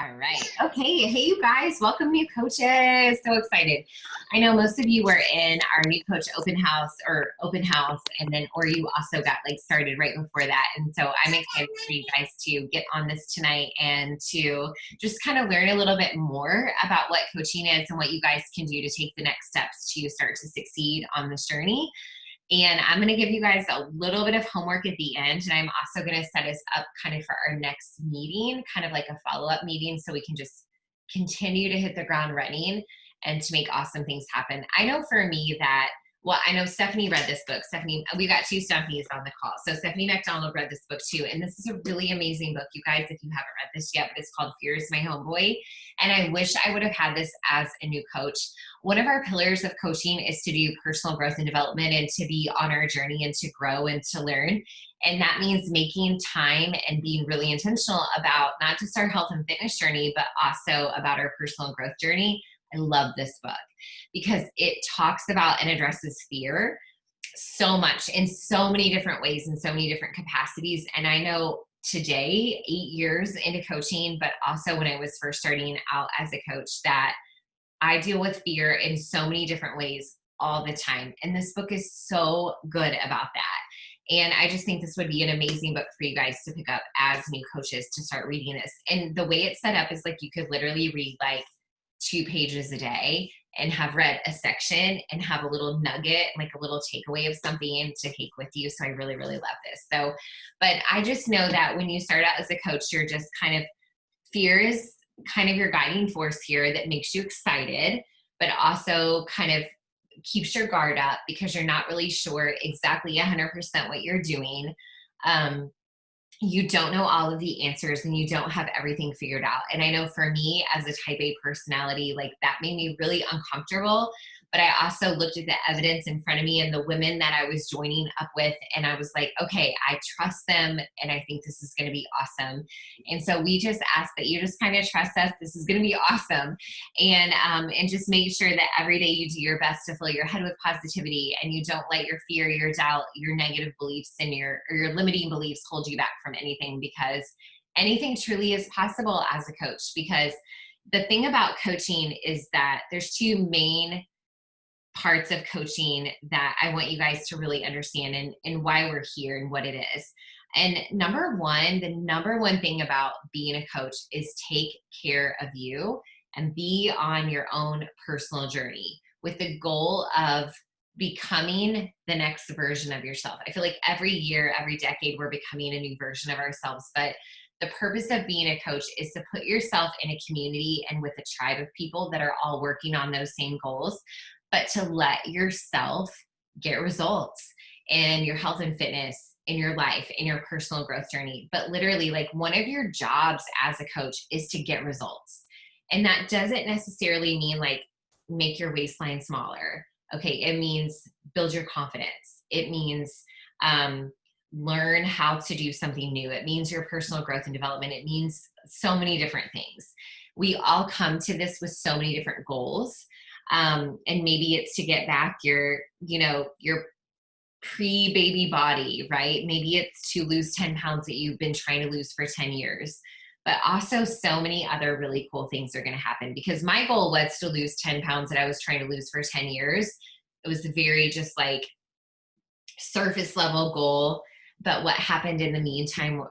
All right. Okay. Hey, you guys. Welcome, new coaches. So excited. I know most of you were in our new coach open house, and then, or you also got like started right before that. And so I'm excited for you guys to get on this tonight and to just kind of learn a little bit more about what coaching is and what you guys can do to take the next steps to start to succeed on this journey. And I'm going to give you guys a little bit of homework at the end. And I'm also going to set us up kind of for our next meeting, kind of like a follow-up meeting, so we can just continue to hit the ground running and to make awesome things happen. I know for me that, well, I know Stephanie read this book. Stephanie, we got two Stephanies on the call. So Stephanie McDonald read this book too. And this is a really amazing book, you guys, if you haven't read this yet, but it's called Fear is My Homeboy. And I wish I would have had this as a new coach. One of our pillars of coaching is to do personal growth and development and to be on our journey and to grow and to learn. And that means making time and being really intentional about not just our health and fitness journey, but also about our personal growth journey. I love this book because it talks about and addresses fear so much in so many different ways, in so many different capacities. And I know today, 8 years into coaching, but also when I was first starting out as a coach, that I deal with fear in so many different ways all the time. And this book is so good about that. And I just think this would be an amazing book for you guys to pick up as new coaches to start reading this. And the way it's set up is like you could literally read like 2 pages a day and have read a section and have a little nugget, like a little takeaway of something to take with you. So I really, really love this. So, but I just know that when you start out as a coach, you're just kind of, fear is kind of your guiding force here that makes you excited, but also kind of keeps your guard up because you're not really sure exactly 100% what you're doing. You don't know all of the answers and you don't have everything figured out. And I know for me as a type A personality, like that made me really uncomfortable. But I also looked at the evidence in front of me and the women that I was joining up with, and I was like, okay, I trust them and I think this is going to be awesome. And so we just ask that you just kind of trust us. This is going to be awesome. And just make sure that every day you do your best to fill your head with positivity and you don't let your fear, your doubt, your negative beliefs and your limiting beliefs hold you back from anything, because anything truly is possible as a coach. Because the thing about coaching is that there's 2 main parts of coaching that I want you guys to really understand and why we're here and what it is. And the number one thing about being a coach is take care of you and be on your own personal journey with the goal of becoming the next version of yourself. I feel like every year, every decade, we're becoming a new version of ourselves. But the purpose of being a coach is to put yourself in a community and with a tribe of people that are all working on those same goals, but to let yourself get results in your health and fitness, in your life, in your personal growth journey. But literally, like, one of your jobs as a coach is to get results. And that doesn't necessarily mean like make your waistline smaller. Okay, it means build your confidence. It means learn how to do something new. It means your personal growth and development. It means so many different things. We all come to this with so many different goals. And maybe it's to get back your pre-baby body, right? Maybe it's to lose 10 pounds that you've been trying to lose for 10 years. But also so many other really cool things are going to happen, because my goal was to lose 10 pounds that I was trying to lose for 10 years. It was a very just like surface level goal. But what happened in the meantime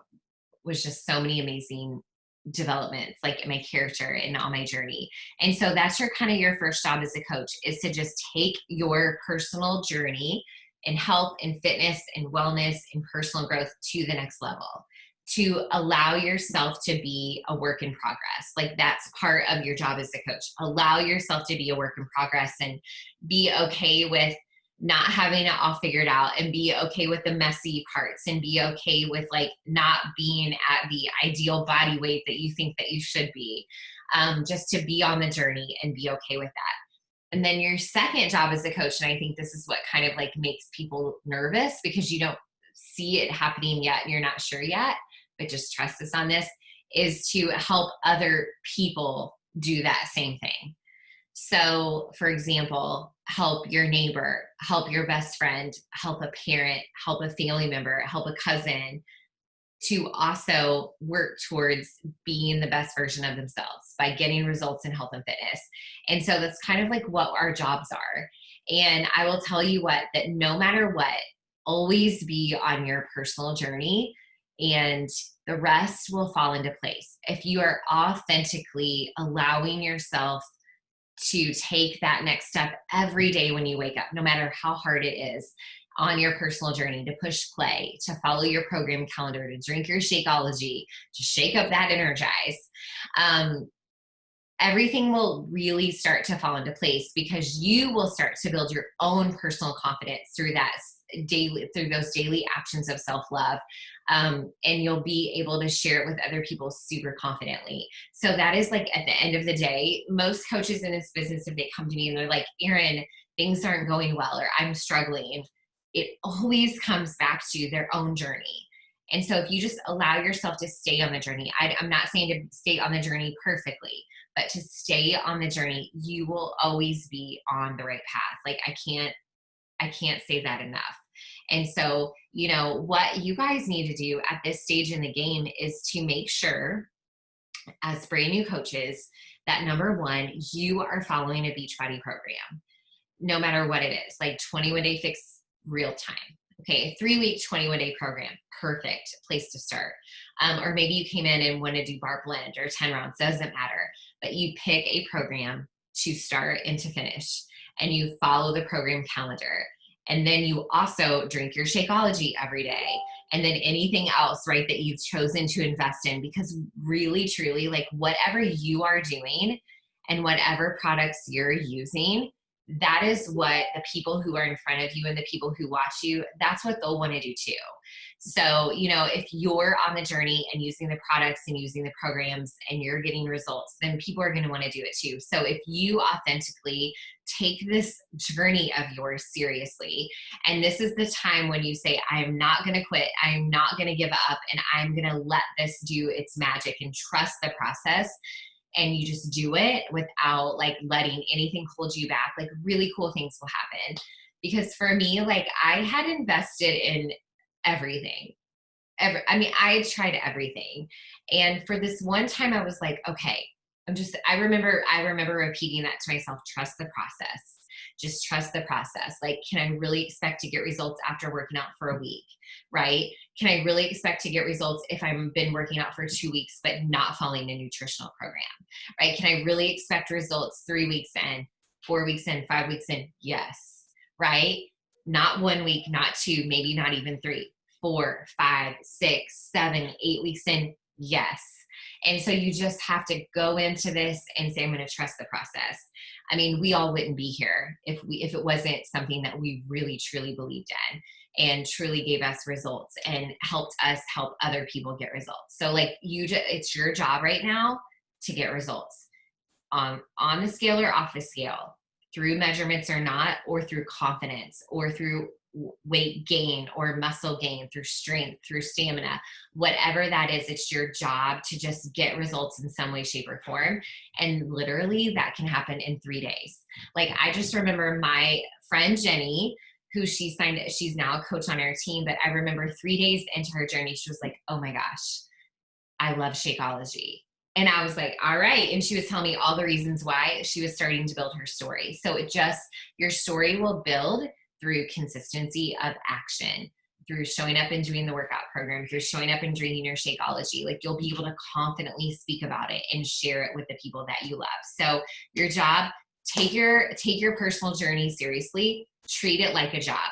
was just so many amazing developments, like in my character and on my journey. And so that's your first job as a coach, is to just take your personal journey in health and fitness and wellness and personal growth to the next level, to allow yourself to be a work in progress. Like, that's part of your job as a coach. Allow yourself to be a work in progress and be okay with not having it all figured out, and be okay with the messy parts, and be okay with like not being at the ideal body weight that you think that you should be, just to be on the journey and be okay with that. And then your second job as a coach, and I think this is what kind of like makes people nervous, because you don't see it happening yet and you're not sure yet, but just trust us on this, is to help other people do that same thing. So, for example, help your neighbor, help your best friend, help a parent, help a family member, help a cousin, to also work towards being the best version of themselves by getting results in health and fitness. And so that's kind of like what our jobs are. And I will tell you what, that no matter what, always be on your personal journey, and the rest will fall into place. If you are authentically allowing yourself to take that next step every day when you wake up, no matter how hard it is, on your personal journey, to push play, to follow your program calendar, to drink your Shakeology, to shake up that Energize, everything will really start to fall into place, because you will start to build your own personal confidence through those daily actions of self-love. And you'll be able to share it with other people super confidently. So that is like, at the end of the day, most coaches in this business, if they come to me and they're like, Erin, things aren't going well, or I'm struggling, it always comes back to their own journey. And so if you just allow yourself to stay on the journey, I'm not saying to stay on the journey perfectly, but to stay on the journey, you will always be on the right path. Like, I can't say that enough. And so, what you guys need to do at this stage in the game is to make sure, as brand new coaches, that number one, you are following a Beachbody program, no matter what it is, like 21-day fix real time. Okay, a 3-week, 21-day program, perfect place to start. Or maybe you came in and want to do bar blend or 10 rounds, doesn't matter. But you pick a program to start and to finish, and you follow the program calendar. And then you also drink your Shakeology every day. And then anything else, right, that you've chosen to invest in, because really, truly, like, whatever you are doing and whatever products you're using, that is what the people who are in front of you and the people who watch you, that's what they'll want to do too. So, if you're on the journey and using the products and using the programs and you're getting results, then people are going to want to do it too. So if you authentically take this journey of yours seriously, and this is the time when you say, I'm not going to quit, I'm not going to give up, and I'm going to let this do its magic and trust the process, and you just do it without like letting anything hold you back, like really cool things will happen. Because for me, like, I had invested in everything. I tried everything. And for this one time I was like, okay, I remember repeating that to myself, trust the process. Just trust the process. Like, can I really expect to get results after working out for a week, right? Can I really expect to get results if I've been working out for 2 weeks but not following a nutritional program, right? Can I really expect results 3 weeks in, 4 weeks in, 5 weeks in? Yes, right? Not 1 week, not 2, maybe not even 3, 4, 5, 6, 7, 8 weeks in? Yes. And so you just have to go into this and say, I'm going to trust the process. I mean, we all wouldn't be here if it wasn't something that we really, truly believed in and truly gave us results and helped us help other people get results. So like, it's your job right now to get results on the scale or off the scale, through measurements or not, or through confidence, or through weight gain or muscle gain, through strength, through stamina, whatever that is. It's your job to just get results in some way, shape, or form. And literally that can happen in 3 days. Like, I just remember my friend Jenny, who she's now a coach on our team, but I remember 3 days into her journey, she was like, oh my gosh, I love Shakeology. And I was like, all right. And she was telling me all the reasons why she was starting to build her story. So your story will build through consistency of action, through showing up and doing the workout program, through showing up and drinking your Shakeology. Like, you'll be able to confidently speak about it and share it with the people that you love. So your job, take your personal journey seriously, treat it like a job.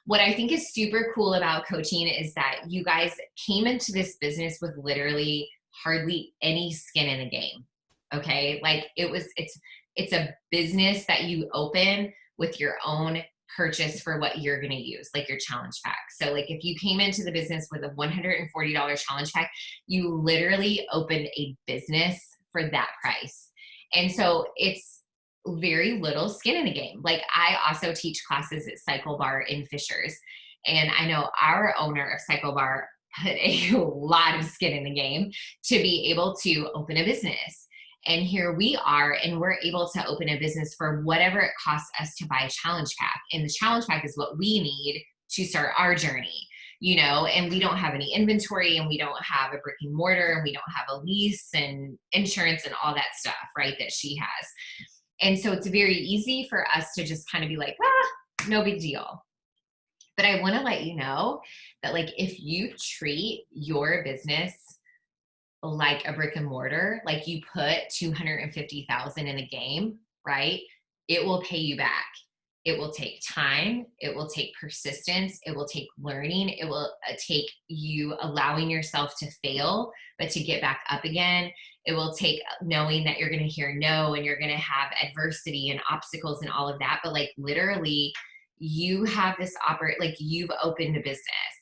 What I think is super cool about coaching is that you guys came into this business with literally hardly any skin in the game. Okay. Like, it's a business that you open with your own purchase for what you're going to use, like your challenge pack. So like, if you came into the business with a $140 challenge pack, you literally opened a business for that price. And so it's very little skin in the game. Like, I also teach classes at Cycle Bar in Fishers, and I know our owner of Cycle Bar put a lot of skin in the game to be able to open a business. And here we are, and we're able to open a business for whatever it costs us to buy a challenge pack. And the challenge pack is what we need to start our journey. and we don't have any inventory, and we don't have a brick and mortar, and we don't have a lease and insurance and all that stuff, right, that she has. And so it's very easy for us to just kind of be like, no big deal. But I want to let you know that, like, if you treat your business like a brick and mortar, like you put 250,000 in a game, right? It will pay you back. It will take time. It will take persistence. It will take learning. It will take you allowing yourself to fail, but to get back up again. It will take knowing that you're going to hear no, and you're going to have adversity and obstacles and all of that. But like literally, you have this like you've opened a business.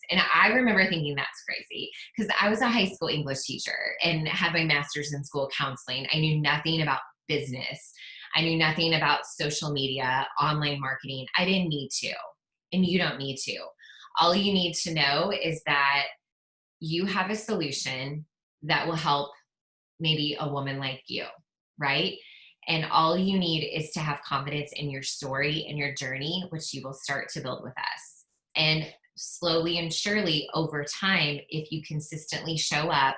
And I remember thinking that's crazy because I was a high school English teacher and had my master's in school counseling. I knew nothing about business. I knew nothing about social media, online marketing. I didn't need to, and you don't need to. All you need to know is that you have a solution that will help maybe a woman like you, right? And all you need is to have confidence in your story and your journey, which you will start to build with us. And slowly and surely over time, if you consistently show up,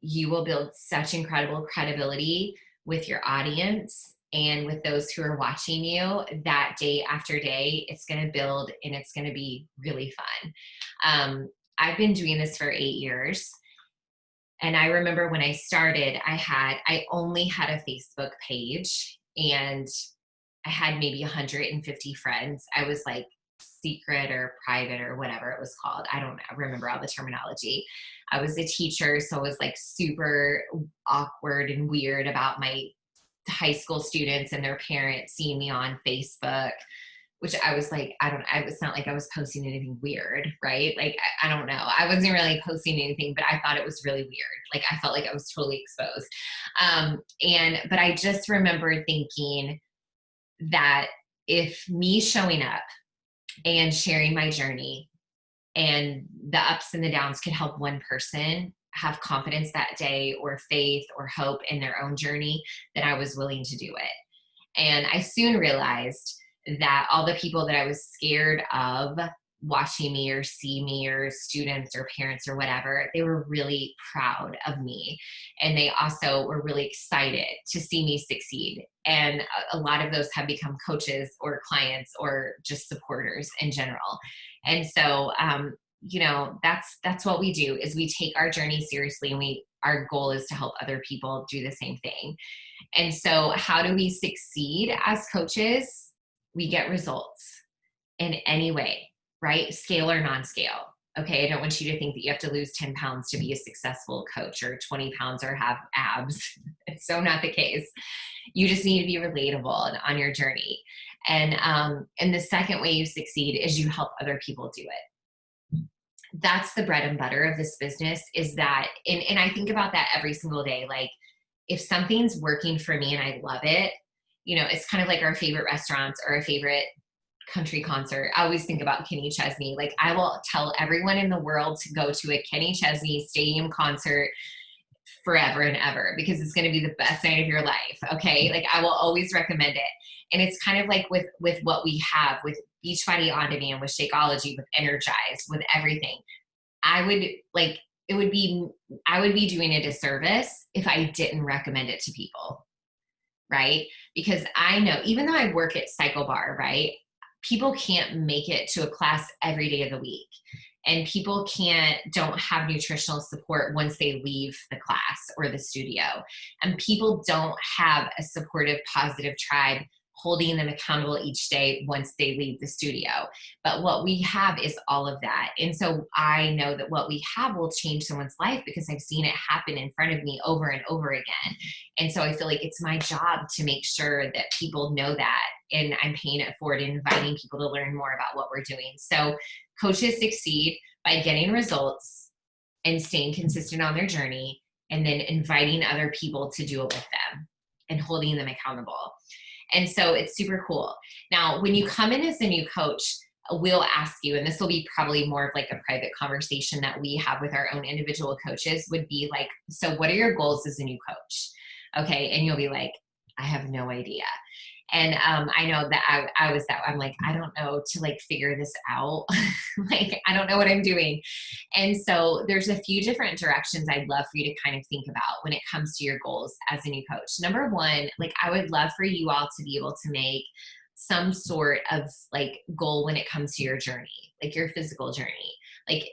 you will build such incredible credibility with your audience and with those who are watching you that day after day, it's going to build and it's going to be really fun. I've been doing this for 8 years. And I remember when I started, I only had a Facebook page, and I had maybe 150 friends. I was like secret or private or whatever it was called. I don't remember all the terminology. I was a teacher, so I was like super awkward and weird about my high school students and their parents seeing me on Facebook, which I was like, it's not like I was posting anything weird, right? Like, I don't know. I wasn't really posting anything, but I thought it was really weird. Like, I felt like I was totally exposed. But I just remember thinking that if me showing up and sharing my journey and the ups and the downs could help one person have confidence that day or faith or hope in their own journey, then I was willing to do it. And I soon realized that all the people that I was scared of watching me or see me, or students or parents or whatever, they were really proud of me. And they also were really excited to see me succeed. And a lot of those have become coaches or clients or just supporters in general. And so, that's what we do, is we take our journey seriously, and our goal is to help other people do the same thing. And so how do we succeed as coaches? We get results in any way, right? Scale or non-scale. Okay. I don't want you to think that you have to lose 10 pounds to be a successful coach, or 20 pounds or have abs. It's so not the case. You just need to be relatable on your journey. And the second way you succeed is you help other people do it. That's the bread and butter of this business, is that, and I think about that every single day. Like, if something's working for me and I love it, it's kind of like our favorite restaurants or a favorite country concert. I always think about Kenny Chesney. Like, I will tell everyone in the world to go to a Kenny Chesney stadium concert forever and ever, because it's going to be the best night of your life. Okay. Like, I will always recommend it. And it's kind of like with what we have with Beachbody On Demand, with Shakeology, with Energize, with everything. I would be doing a disservice if I didn't recommend it to people. Right? Because I know, even though I work at Cycle Bar, right? People can't make it to a class every day of the week. And people don't have nutritional support once they leave the class or the studio. And people don't have a supportive, positive tribe holding them accountable each day once they leave the studio. But what we have is all of that. And so I know that what we have will change someone's life, because I've seen it happen in front of me over and over again. And so I feel like it's my job to make sure that people know that, and I'm paying it forward and inviting people to learn more about what we're doing. So coaches succeed by getting results and staying consistent on their journey, and then inviting other people to do it with them and holding them accountable. And so it's super cool. Now, when you come in as a new coach, we'll ask you, and this will be probably more of like a private conversation that we have with our own individual coaches, would be like, so what are your goals as a new coach? Okay. And you'll be like, I have no idea. And I know that I was that, I'm like, I don't know to like figure this out. Like, I don't know what I'm doing. And so there's a few different directions I'd love for you to kind of think about when it comes to your goals as a new coach. Number one, like I would love for you all to be able to make some sort of like goal when it comes to your journey, like your physical journey. Like,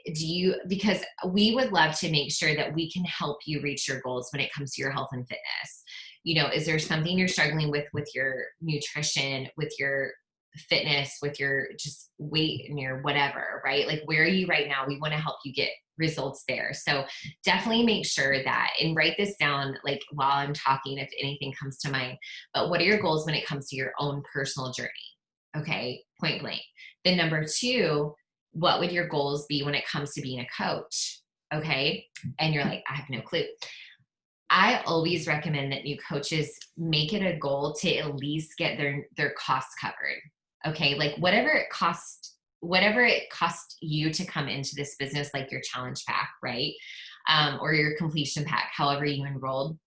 because we would love to make sure that we can help you reach your goals when it comes to your health and fitness. Is there something you're struggling with your nutrition, with your fitness, with your just weight and your whatever, right? Like, where are you right now? We want to help you get results there. So definitely make sure that, and write this down like while I'm talking, if anything comes to mind. But what are your goals when it comes to your own personal journey? Okay, point blank. Then number two, what would your goals be when it comes to being a coach? Okay. And you're like, I have no clue. I always recommend that new coaches make it a goal to at least get their costs covered. Okay, like whatever it costs you to come into this business, like your challenge pack, right? Or your completion pack, however you enrolled.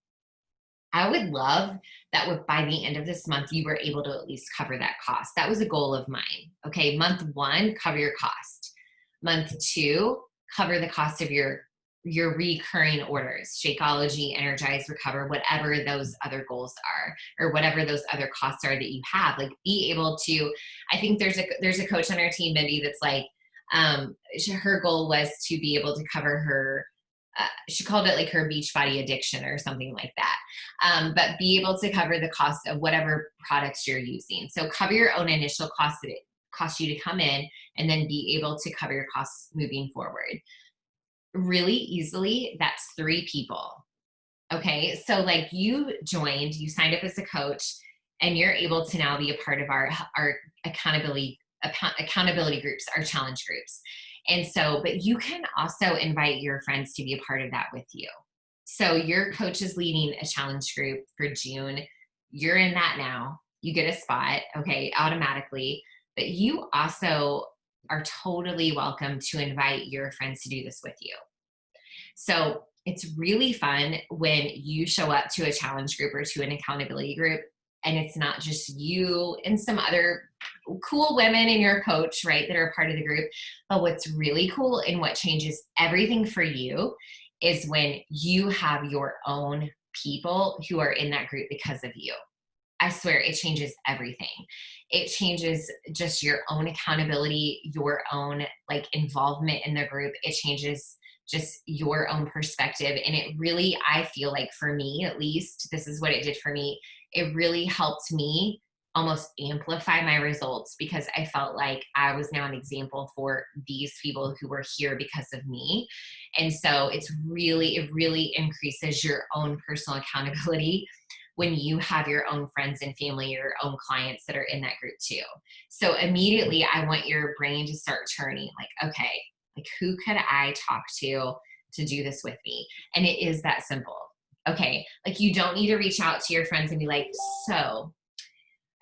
I would love that by the end of this month, you were able to at least cover that cost. That was a goal of mine. Okay, month one, cover your cost. Month two, cover the cost of your recurring orders, Shakeology, Energize, Recover, whatever those other goals are, or whatever those other costs are that you have. Like, be able to, I think there's a coach on our team, Mindy, that's like, her goal was to be able to cover her, she called it like her beach body addiction or something like that. But be able to cover the cost of whatever products you're using. So cover your own initial costs that it costs you to come in, and then be able to cover your costs moving forward. Really easily, that's 3 people. Okay, so like you signed up as a coach, and you're able to now be a part of our accountability groups, our challenge groups. And so, but you can also invite your friends to be a part of that with you. So your coach is leading a challenge group for June. You're in that now. You get a spot, okay, automatically. But you also are totally welcome to invite your friends to do this with you. So it's really fun when you show up to a challenge group or to an accountability group, and it's not just you and some other cool women and your coach, right, that are part of the group. But what's really cool and what changes everything for you is when you have your own people who are in that group because of you. I swear it changes everything. It changes just your own accountability, your own like involvement in the group. It changes just your own perspective. And it really, I feel like for me, at least, this is what it did for me. It really helped me almost amplify my results, because I felt like I was now an example for these people who were here because of me. And so it really increases your own personal accountability when you have your own friends and family, your own clients that are in that group too. So immediately I want your brain to start turning like, okay, like who could I talk to do this with me? And it is that simple. Okay, like you don't need to reach out to your friends and be like, so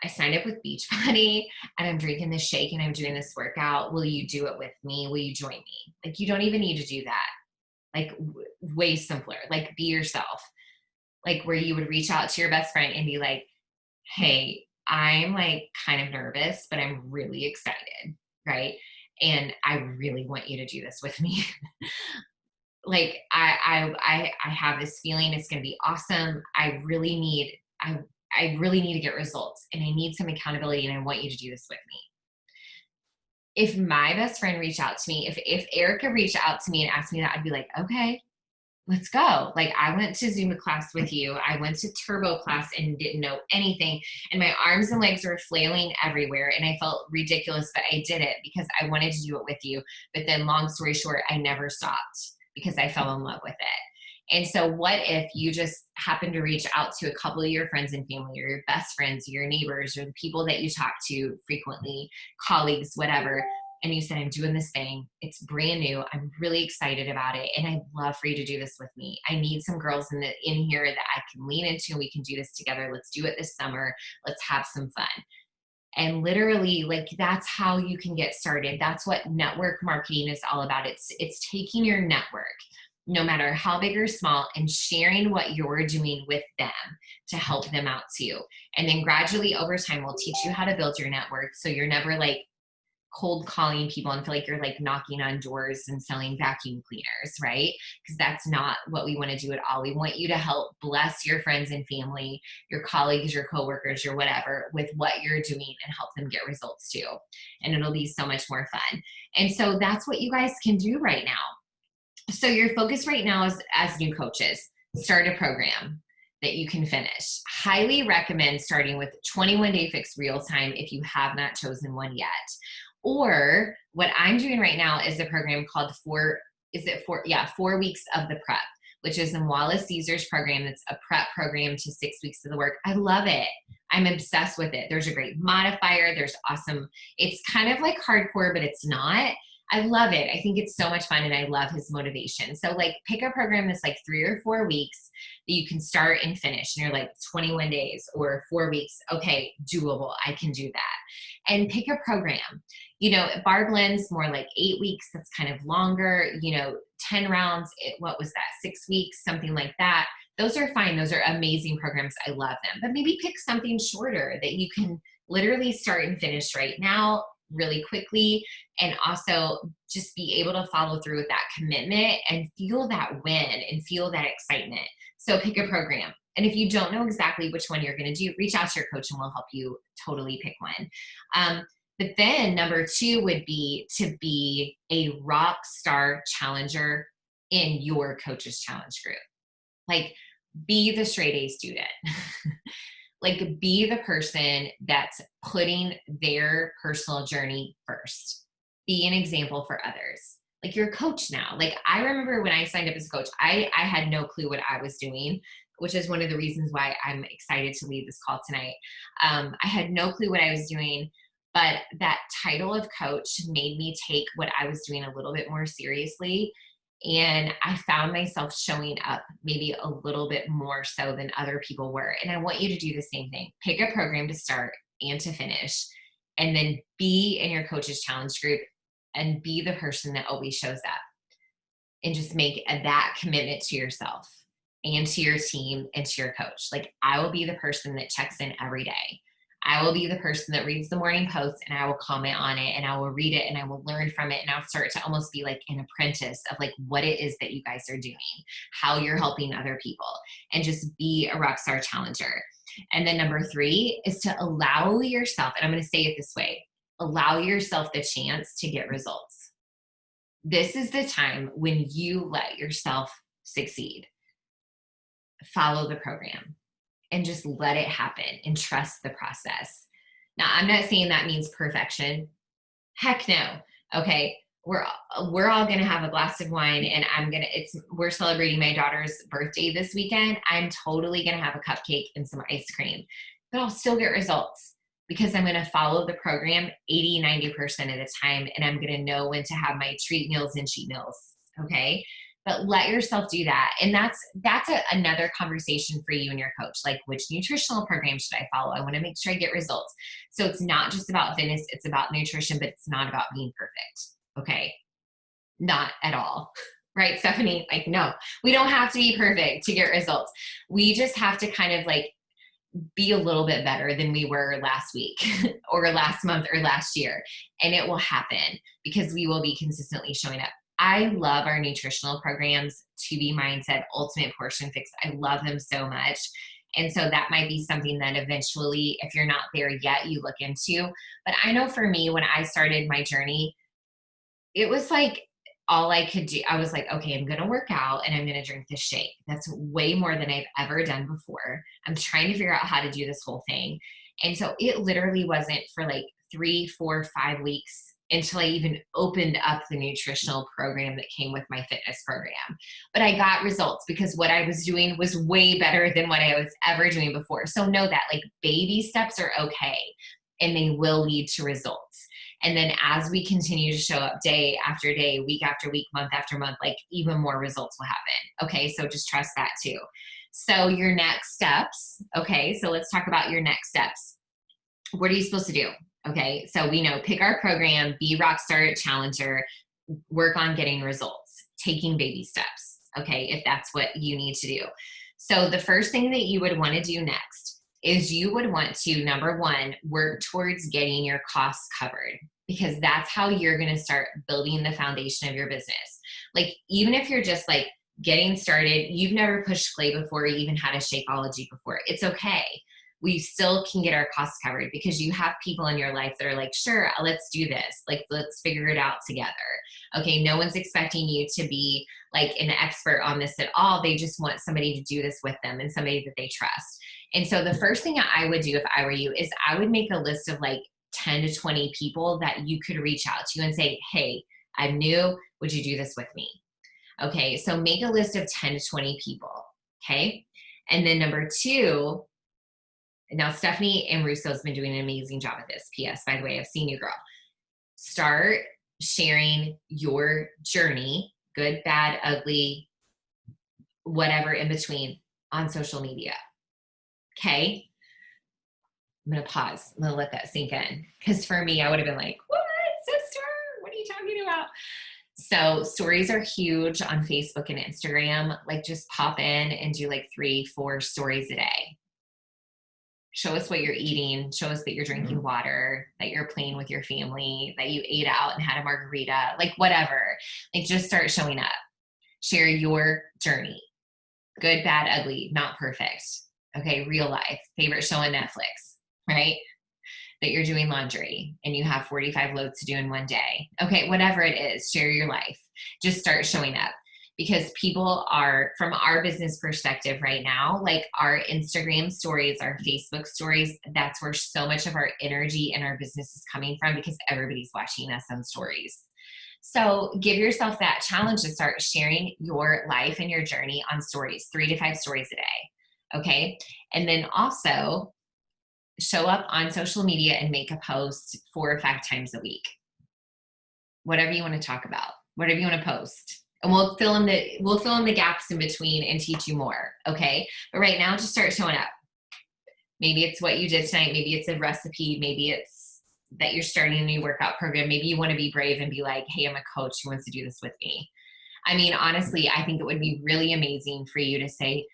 I signed up with Beachbody and I'm drinking this shake and I'm doing this workout. Will you do it with me? Will you join me? Like, you don't even need to do that. Like, way simpler. Like, be yourself. Like, where you would reach out to your best friend and be like, hey, I'm like kind of nervous, but I'm really excited, right? And I really want you to do this with me. Like, I have this feeling it's going to be awesome. I really need to get results, and I need some accountability, and I want you to do this with me. If my best friend reached out to me, if Erica reached out to me and asked me that, I'd be like, okay, let's go. Like, I went to Zumba class with you. I went to turbo class and didn't know anything. And my arms and legs were flailing everywhere. And I felt ridiculous, but I did it because I wanted to do it with you. But then, long story short, I never stopped because I fell in love with it. And so what if you just happen to reach out to a couple of your friends and family, or your best friends, or your neighbors, or the people that you talk to frequently, colleagues, whatever, and you said, I'm doing this thing. It's brand new. I'm really excited about it. And I'd love for you to do this with me. I need some girls in here that I can lean into, and we can do this together. Let's do it this summer. Let's have some fun. And literally, like, that's how you can get started. That's what network marketing is all about. It's taking your network no matter how big or small, and sharing what you're doing with them to help them out too. And then gradually over time, we'll teach you how to build your network so you're never like cold calling people and feel like you're like knocking on doors and selling vacuum cleaners, right? Because that's not what we want to do at all. We want you to help bless your friends and family, your colleagues, your coworkers, your whatever, with what you're doing and help them get results too. And it'll be so much more fun. And so that's what you guys can do right now. So your focus right now is, as new coaches, start a program that you can finish. Highly recommend starting with 21 Day Fix Real Time if you have not chosen one yet. Or what I'm doing right now is a program called 4 Weeks of the Prep, which is in Wallace Caesar's program. That's a prep program to 6 weeks of the work. I love it. I'm obsessed with it. There's a great modifier. There's awesome. It's kind of like hardcore, but it's not. I love it. I think it's so much fun and I love his motivation. So like pick a program that's like 3 or 4 weeks that you can start and finish. And you're like 21 days or 4 weeks. Okay, doable. I can do that. And pick a program. You know, Barb Lynn's more like 8 weeks. That's kind of longer, 10 rounds. What was that? 6 weeks, something like that. Those are fine. Those are amazing programs. I love them. But maybe pick something shorter that you can literally start and finish right now really quickly, and also just be able to follow through with that commitment and feel that win and feel that excitement. So pick a program. And if you don't know exactly which one you're going to do, reach out to your coach and we'll help you totally pick one. But then number 2 would be to be a rock star challenger in your coach's challenge group. Like, be the straight A student. Like, be the person that's putting their personal journey first. Be an example for others. Like, you're a coach now. Like, I remember when I signed up as a coach, I had no clue what I was doing, which is one of the reasons why I'm excited to lead this call tonight. I had no clue what I was doing, but that title of coach made me take what I was doing a little bit more seriously. And I found myself showing up maybe a little bit more so than other people were. And I want you to do the same thing. Pick a program to start and to finish, and then be in your coach's challenge group and be the person that always shows up, and just make that commitment to yourself and to your team and to your coach. Like, I will be the person that checks in every day. I will be the person that reads the morning post and I will comment on it and I will read it and I will learn from it. And I'll start to almost be like an apprentice of like what it is that you guys are doing, how you're helping other people, and just be a rockstar challenger. And then number 3 is to allow yourself, and I'm going to say it this way, allow yourself the chance to get results. This is the time when you let yourself succeed. Follow the program and just let it happen and trust the process. Now, I'm not saying that means perfection. Heck no. Okay. We're all going to have a glass of wine and we're celebrating my daughter's birthday this weekend. I'm totally going to have a cupcake and some ice cream, but I'll still get results because I'm going to follow the program 80-90% of the time. And I'm going to know when to have my treat meals and cheat meals. Okay. But let yourself do that. And that's another conversation for you and your coach. Like, which nutritional program should I follow? I want to make sure I get results. So it's not just about fitness. It's about nutrition, but it's not about being perfect. Okay. Not at all. Right, Stephanie? Like, no, we don't have to be perfect to get results. We just have to kind of like be a little bit better than we were last week or last month or last year. And it will happen because we will be consistently showing up. I love our nutritional programs, To Be Mindset, Ultimate Portion Fix. I love them so much. And so that might be something that eventually, if you're not there yet, you look into. But I know for me, when I started my journey, it was like all I could do. I was like, okay, I'm going to work out and I'm going to drink this shake. That's way more than I've ever done before. I'm trying to figure out how to do this whole thing. And so it literally wasn't for like 3, 4, 5 weeks until I even opened up the nutritional program that came with my fitness program. But I got results because what I was doing was way better than what I was ever doing before. So know that like baby steps are okay and they will lead to results. And then as we continue to show up day after day, week after week, month after month, like even more results will happen. Okay, so just trust that too. So your next steps, okay, so let's talk about your next steps. What are you supposed to do? Okay, so we know pick our program, be rockstar challenger, work on getting results, taking baby steps. okay, if that's what you need to do. So the first thing that you would want to do next is you would want to, number one, work towards getting your costs covered, because that's how you're going to start building the foundation of your business. Like, even if you're just like getting started, you've never pushed clay before, you even had a Shakeology before, it's okay. We still can get our costs covered because you have people in your life that are like, sure, let's do this. Like, let's figure it out together. Okay, no one's expecting you to be like an expert on this at all. They just want somebody to do this with them and somebody that they trust. And so the first thing I would do if I were you is I would make a list of like 10 to 20 people that you could reach out to and say, hey, I'm new. Would you do this with me? Okay, so make a list of 10 to 20 people. Okay. And then number two, now Stephanie and Russo's been doing an amazing job at this. P.S. By the way, I've seen you, girl. Start sharing your journey, good, bad, ugly, whatever in between, on social media. Okay. I'm going to pause. I'm going to let that sink in. Because for me, I would have been like, what, sister? What are you talking about? So stories are huge on Facebook and Instagram. Like, just pop in and do like 3-4 stories a day. Show us what you're eating. Show us that you're drinking water, that you're playing with your family, that you ate out and had a margarita, like whatever. Like, just start showing up. Share your journey. Good, bad, ugly, not perfect. Okay, real life. Favorite show on Netflix, right? That you're doing laundry and you have 45 loads to do in one day. Okay, whatever it is, share your life. Just start showing up. Because people are, from our business perspective right now, like our Instagram stories, our Facebook stories, that's where so much of our energy and our business is coming from, because everybody's watching us on stories. So give yourself that challenge to start sharing your life and your journey on stories, 3 to 5 stories a day. Okay. And then also show up on social media and make a post 4 or 5 times a week. Whatever you want to talk about, whatever you want to post. And we'll fill in the gaps in between and teach you more, okay? But right now, just start showing up. Maybe it's what you did tonight. Maybe it's a recipe. Maybe it's that you're starting a new workout program. Maybe you want to be brave and be like, hey, I'm a coach who wants to do this with me. I mean, honestly, I think it would be really amazing for you to say,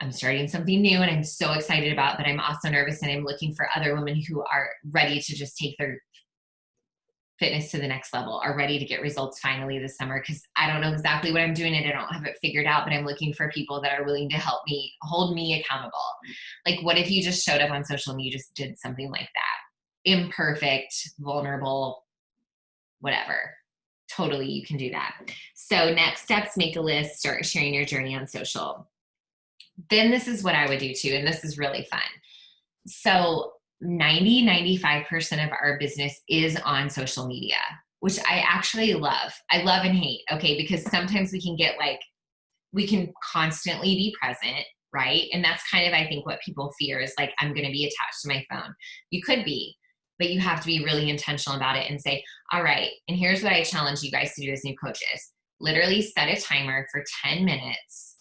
I'm starting something new and I'm so excited about, but I'm also nervous and I'm looking for other women who are ready to just take their fitness to the next level, are ready to get results finally this summer, because I don't know exactly what I'm doing and I don't have it figured out, but I'm looking for people that are willing to help me, hold me accountable. Like, what if you just showed up on social and you just did something like that? Imperfect, vulnerable, whatever. Totally, you can do that. So next steps, make a list, start sharing your journey on social. Then this is what I would do too, and this is really fun. So 95% of our business is on social media, which I actually love. I love and hate, okay? Because sometimes we can get like, we can constantly be present, right? And that's kind of, I think, what people fear is like, I'm going to be attached to my phone. You could be, but you have to be really intentional about it and say, all right, and here's what I challenge you guys to do as new coaches. Literally set a timer for 10 minutes,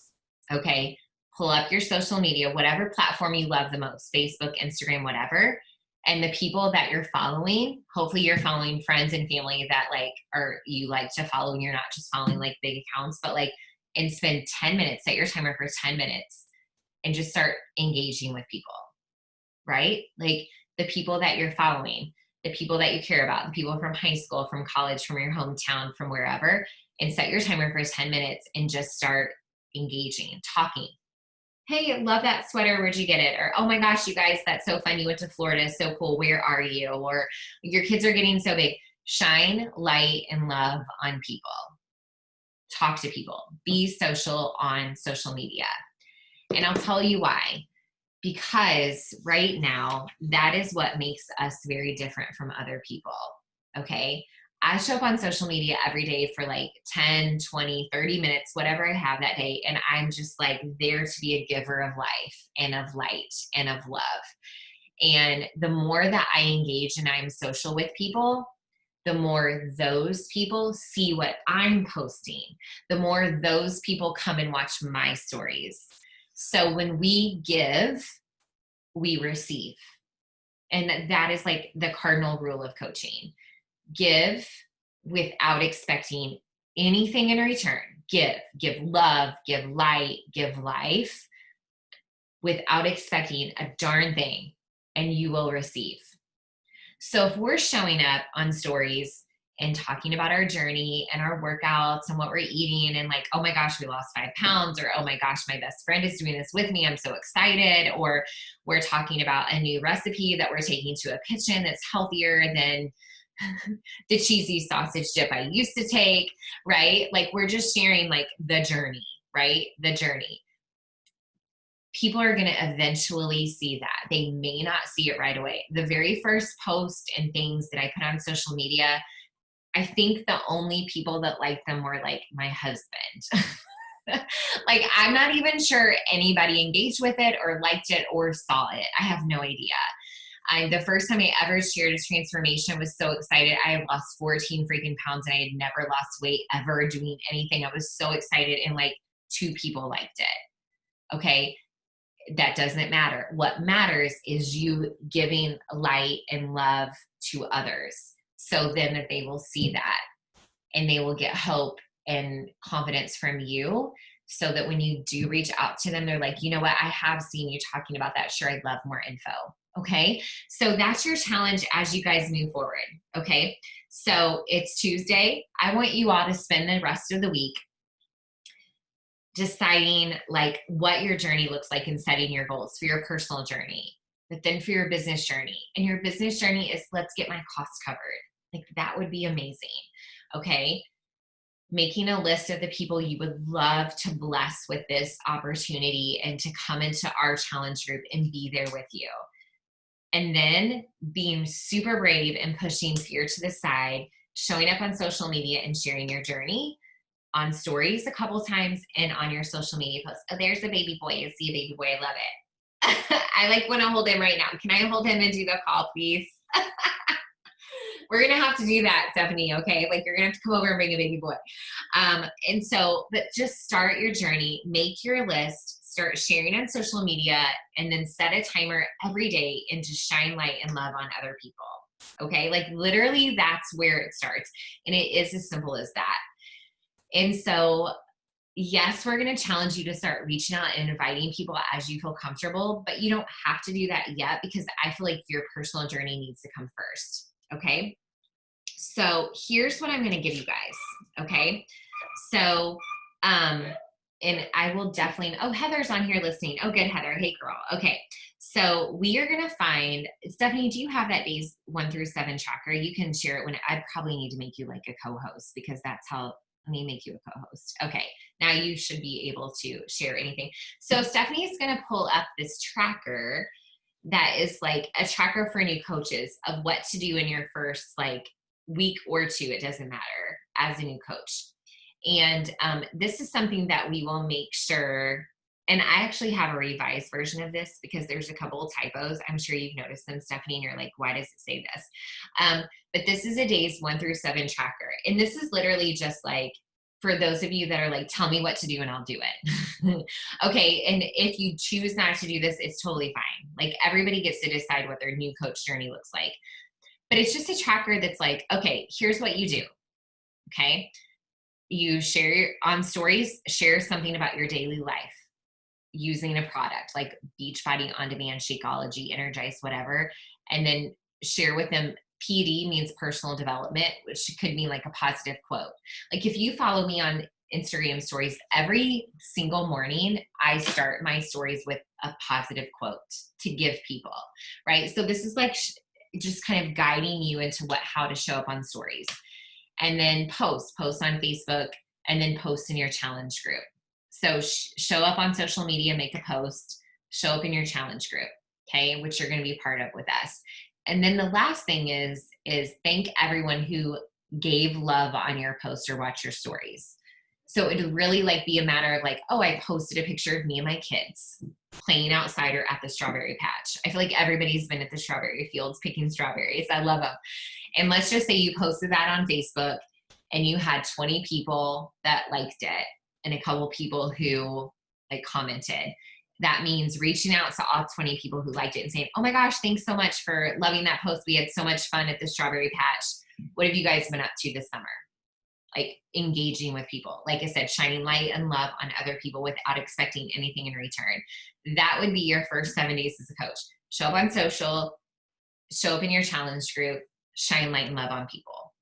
okay? Pull up your social media, whatever platform you love the most, Facebook, Instagram, whatever. And the people that you're following, hopefully you're following friends and family that like, or you like to follow, and you're not just following like big accounts, but like, and spend 10 minutes, set your timer for 10 minutes and just start engaging with people, right? Like the people that you're following, the people that you care about, the people from high school, from college, from your hometown, from wherever, and set your timer for 10 minutes and just start engaging, talking. Hey, love that sweater. Where'd you get it? Or, oh my gosh, you guys, that's so fun. You went to Florida. So cool. Where are you? Or your kids are getting so big. Shine light and love on people. Talk to people. Be social on social media. And I'll tell you why. Because right now, that is what makes us very different from other people. Okay? I show up on social media every day for like 10, 20, 30 minutes, whatever I have that day. And I'm just like there to be a giver of life and of light and of love. And the more that I engage and I'm social with people, the more those people see what I'm posting, the more those people come and watch my stories. So when we give, we receive. And that is like the cardinal rule of coaching. Give without expecting anything in return. give love, give light, give life without expecting a darn thing, and you will receive. So if we're showing up on stories and talking about our journey and our workouts and what we're eating and like, oh my gosh, we lost 5 pounds, or oh my gosh, my best friend is doing this with me, I'm so excited, or we're talking about a new recipe that we're taking to a kitchen that's healthier than the cheesy sausage dip I used to take, right? Like we're just sharing like the journey, right? The journey. People are going to eventually see that. They may not see it right away. The very first post and things that I put on social media, I think the only people that liked them were like my husband. Like, I'm not even sure anybody engaged with it or liked it or saw it. I have no idea. The first time I ever shared a transformation, was so excited. I had lost 14 freaking pounds and I had never lost weight ever doing anything. I was so excited, and like 2 people liked it. Okay. That doesn't matter. What matters is you giving light and love to others, so then that they will see that and they will get hope and confidence from you, so that when you do reach out to them, they're like, you know what, I have seen you talking about that. Sure, I'd love more info. Okay. So that's your challenge as you guys move forward. Okay. So it's Tuesday. I want you all to spend the rest of the week deciding like what your journey looks like and setting your goals for your personal journey, but then for your business journey. And your business journey is, let's get my costs covered. Like that would be amazing. Okay. Making a list of the people you would love to bless with this opportunity and to come into our challenge group and be there with you. And then being super brave and pushing fear to the side, showing up on social media and sharing your journey on stories a couple times and on your social media posts. Oh, there's a baby boy. I see a baby boy. I love it. I like want to hold him right now. Can I hold him and do the call, please? We're going to have to do that, Stephanie, okay? Like you're going to have to come over and bring a baby boy. And so, but just start your journey, make your list, start sharing on social media, and then set a timer every day and just shine light and love on other people, okay? Like literally that's where it starts. And it is as simple as that. And so, yes, we're going to challenge you to start reaching out and inviting people as you feel comfortable, but you don't have to do that yet, because I feel like your personal journey needs to come first. Okay. So here's what I'm going to give you guys. Okay. So, and I will definitely, oh, Heather's on here listening. Oh, good, Heather. Hey girl. Okay. So we are going to find, Stephanie, do you have that days 1 through 7 tracker? You can share it when I probably need to make you like a co-host, because that's how. Let me make you a co-host. Okay. Now you should be able to share anything. So Stephanie is going to pull up this tracker that is like a tracker for new coaches of what to do in your first like week or 2. It doesn't matter, as a new coach. And this is something that we will make sure, and I actually have a revised version of this because there's a couple of typos. I'm sure you've noticed them, Stephanie, and you're like, why does it say this? But this is a days 1 through 7 tracker. And this is literally just like, for those of you that are like, tell me what to do and I'll do it. Okay. And if you choose not to do this, it's totally fine. Like everybody gets to decide what their new coach journey looks like. But it's just a tracker that's like, okay, here's what you do. Okay. You share on stories, share something about your daily life using a product like Beachbody On Demand, Shakeology, Energize, whatever. And then share with them. PD means personal development, which could mean like a positive quote. Like if you follow me on Instagram stories, every single morning, I start my stories with a positive quote to give people, right? So this is like just kind of guiding you into how to show up on stories. And then post on Facebook, and then post in your challenge group. So show up on social media, make a post, show up in your challenge group, okay, which you're going to be part of with us. And then the last thing is thank everyone who gave love on your post or watch your stories. So it would really like be a matter of like, oh, I posted a picture of me and my kids playing outside or at the strawberry patch. I feel like everybody's been at the strawberry fields picking strawberries. I love them. And let's just say you posted that on Facebook and you had 20 people that liked it and a couple people who like commented. That means reaching out to all 20 people who liked it and saying, oh my gosh, thanks so much for loving that post. We had so much fun at the strawberry patch. What have you guys been up to this summer? like engaging with people. Like I said, shining light and love on other people without expecting anything in return. That would be your first 7 days as a coach. Show up on social, show up in your challenge group, shine light and love on people.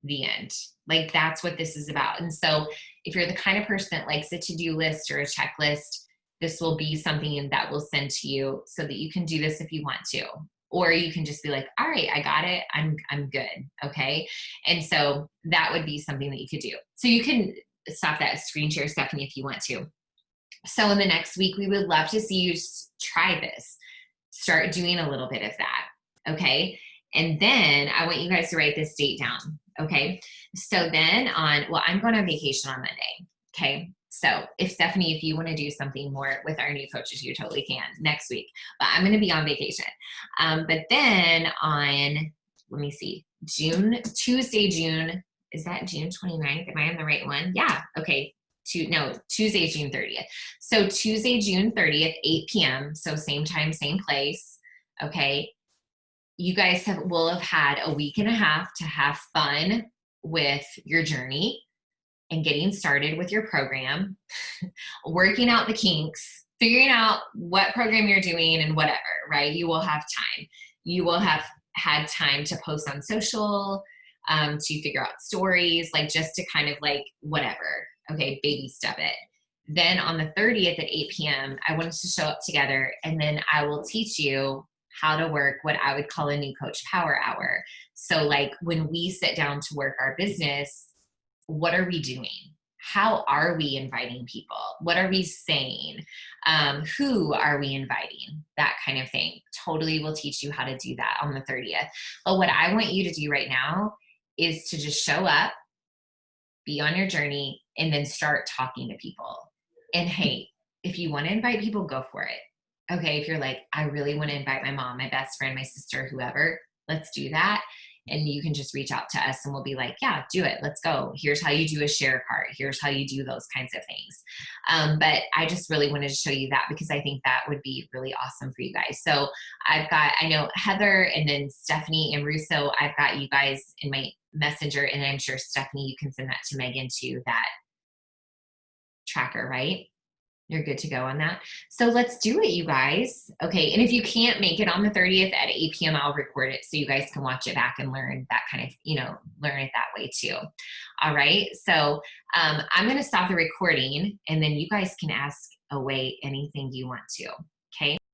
The end. Like that's what this is about. And so if you're the kind of person that likes a to-do list or a checklist, this will be something that we'll send to you so that you can do this if you want to. Or you can just be like, all right, I got it. I'm good. Okay. And so that would be something that you could do. So you can stop that screen share, Stephanie, if you want to. So in the next week, we would love to see you try this. Start doing a little bit of that. Okay. And then I want you guys to write this date down. Okay. So then I'm going on vacation on Monday. Okay. So if Stephanie, if you want to do something more with our new coaches, you totally can next week, but I'm going to be on vacation. But then on, let me see, Tuesday, is that June 29th? Am I on the right one? Yeah. Okay. Tuesday, June 30th. So Tuesday, June 30th, 8 p.m. So same time, same place. Okay. You guys will have had a week and a half to have fun with your journey and getting started with your program, working out the kinks, figuring out what program you're doing and whatever, right? You will have time. You will have had time to post on social, to figure out stories, like just to kind of like whatever, okay, baby step it. Then on the 30th at 8 p.m., I want us to show up together and then I will teach you how to work what I would call a new coach power hour. So like when we sit down to work our business, what are we doing? How are we inviting people? What are we saying? Who are we inviting? That kind of thing. Totally will teach you how to do that on the 30th. But what I want you to do right now is to just show up, be on your journey, and then start talking to people. And hey, if you want to invite people, go for it. Okay, if you're like, I really want to invite my mom, my best friend, my sister, whoever, let's do that. And you can just reach out to us and we'll be like, yeah, do it. Let's go. Here's how you do a share cart. Here's how you do those kinds of things. But I just really wanted to show you that because I think that would be really awesome for you guys. So I know Heather and then Stephanie and Russo, I've got you guys in my messenger, and I'm sure Stephanie, you can send that to Megan too, that tracker, right? You're good to go on that. So let's do it, you guys. Okay. And if you can't make it on the 30th at 8 p.m., I'll record it so you guys can watch it back and learn that kind of, learn it that way too. All right. So I'm going to stop the recording and then you guys can ask away anything you want to.